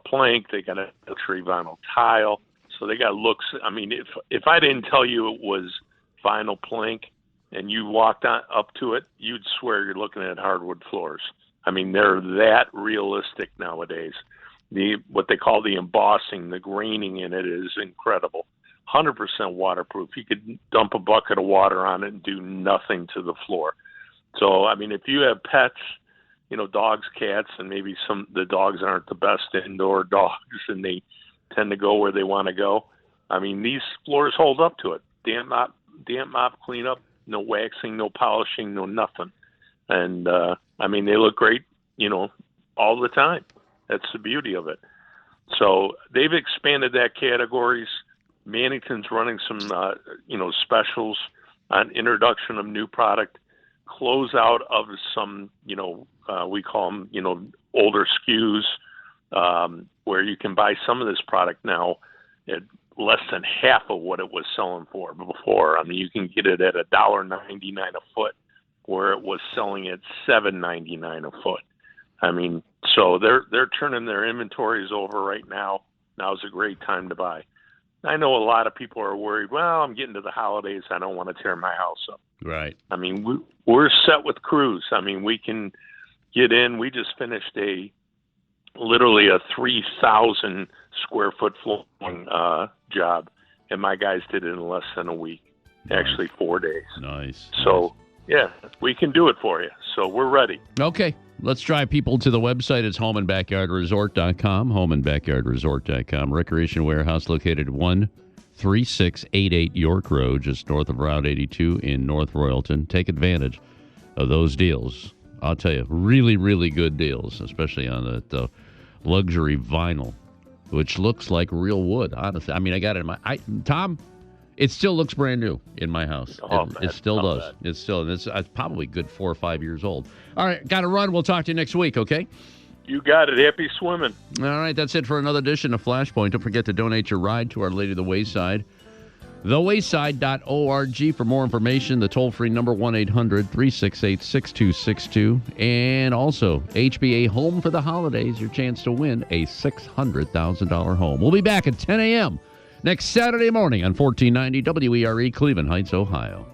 plank. They got a luxury vinyl tile. So they got looks. I mean, if I didn't tell you it was vinyl plank and you walked up to it, you'd swear you're looking at hardwood floors. I mean, they're that realistic nowadays. What they call the embossing, the graining in it is incredible. 100% waterproof. You could dump a bucket of water on it and do nothing to the floor. So, I mean, if you have pets, dogs, cats, and maybe the dogs aren't the best indoor dogs and they tend to go where they want to go, I mean, these floors hold up to it. Damp mop cleanup, no waxing, no polishing, no nothing. And, I mean, they look great, all the time. That's the beauty of it. So they've expanded that categories. Mannington's running some, specials on introduction of new product closeout of some, we call them, older SKUs, where you can buy some of this product now at less than half of what it was selling for before. I mean, you can get it at $1.99 a foot, where it was selling at $7.99 a foot. I mean, so they're turning their inventories over right now. Now's a great time to buy. I know a lot of people are worried, well, I'm getting to the holidays, I don't want to tear my house up. Right. I mean, we're set with crews. I mean, we can get in. We just finished literally a 3,000 square foot flooring job, and my guys did it in less than a week, actually 4 days. Nice. So, yeah, we can do it for you. So we're ready. Okay. Let's drive people to the website. It's homeandbackyardresort.com, homeandbackyardresort.com. Recreation warehouse located 13688 York Road, just north of Route 82 in North Royalton. Take advantage of those deals. I'll tell you, really, really good deals, especially on the luxury vinyl, which looks like real wood, honestly. I mean, I got it in Tom, it still looks brand new in my house. It still does. It's probably good 4 or 5 years old. All right, got to run. We'll talk to you next week, okay? You got it. Happy swimming. All right, that's it for another edition of Flashpoint. Don't forget to donate your ride to Our Lady of the Wayside. Thewayside.org for more information. The toll-free number 1-800-368-6262. And also, HBA Home for the Holidays, your chance to win a $600,000 home. We'll be back at 10 a.m. next Saturday morning on 1490 WERE, Cleveland Heights, Ohio.